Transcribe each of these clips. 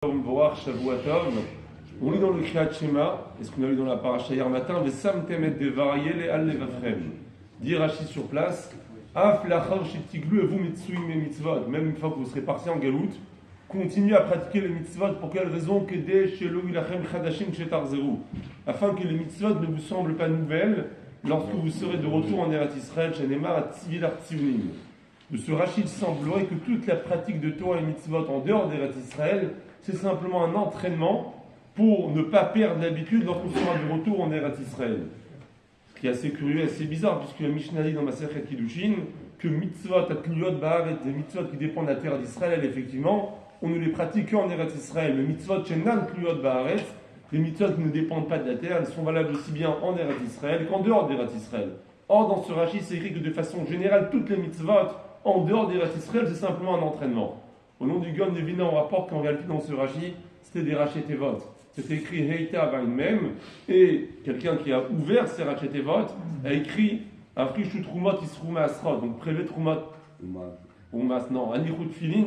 On lit dans le Kriyat Shema, et ce qu'on a lu dans la paracha hier matin, Vesamtem et devariel et al levavchem. Dit Rashi sur place, Af lachar shetiglu evu mitsuim et mitzvot. Même une fois que vous serez partis en galoute, continuez à pratiquer les mitzvot. Pour quelle raison? Kedei shelo ilachem chadashim shetarzeru. Afin que les mitzvot ne vous semblent pas nouvelles lorsque vous serez de retour en Eretz Israël, shenemar atzivilar tziunim. De ce Rashi, il semblerait que toute la pratique de Torah et mitzvot en dehors d'Eretz Israël, c'est simplement un entraînement pour ne pas perdre l'habitude lorsqu'on sera de retour en Eretz Israël. Ce qui est assez curieux et assez bizarre, puisque la Mishnah dit dans Masechet Kiddushin que mitzvot atliyot ba'aretz, des mitzvot qui dépendent de la terre d'Israël, effectivement, on ne les pratique qu'en Eretz Israël. Le mitzvot shenan tliyot ba'aretz, les mitzvot qui ne dépendent pas de la terre, elles sont valables aussi bien en Eretz Israël qu'en dehors d'Eretz Israël. Or, dans ce Rashi, c'est écrit que de façon générale, toutes les mitzvot en dehors d'Eretz Israël, c'est simplement un entraînement. Au nom du Gon Nevina, on rapporte qu'en réalité, dans ce Rashi, c'était des Rachetevot. C'était écrit Heita Vain Mem, et quelqu'un qui a ouvert ces Rachetevot a écrit Afrishu Trumot Isruma Asrot, donc prélevé Trumot Umas, non, Anichut Filin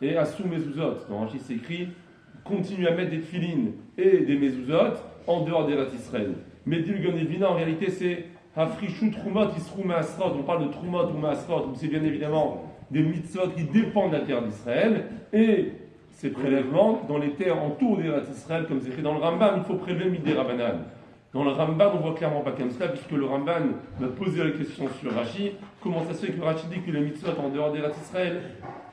et Asou Mezuzot. Dans Rashi, c'est écrit continue à mettre des Tfilin et des Mezuzot en dehors d'Eretz Israël. Mais dit le Gon Nevina, en réalité, c'est Afrishu Trumot Isruma Asrot. On parle de Trumot ou Asrot, donc c'est bien évidemment des mitzvot qui dépendent de la terre d'Israël, et ces prélèvements dans les terres autour d'Eretz Israël, comme c'est écrit dans le Rambam, il faut prélever Midei Rabbanan. Dans le Rambam, on voit clairement pas comme cela, puisque le Rambam m'a posé la question sur Rashi, comment ça se fait que Rashi dit que les mitzvot en dehors d'Eretz Israël,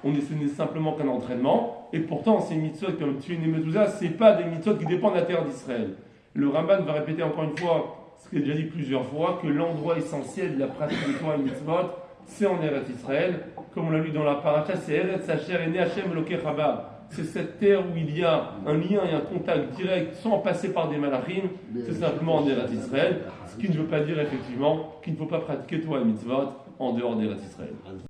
ce n'est simplement qu'un entraînement, et pourtant ces mitzvot comme Tfilin et Mezuzah, c'est pas des mitzvot qui dépendent de la terre d'Israël. Le Rambam va répéter encore une fois, ce qu'il a déjà dit plusieurs fois, que l'endroit essentiel de la pratique de Torah et mitzvot, c'est en Eretz Israël, comme on l'a lu dans la paracha, c'est Eretz Asher et Ne'Hashem Elokei Chaba. C'est cette terre où il y a un lien et un contact direct sans passer par des malachim, c'est simplement en Eretz Israël, ce qui ne veut pas dire effectivement qu'il ne faut pas pratiquer Torah et mitzvot en dehors d'Eretz Israël.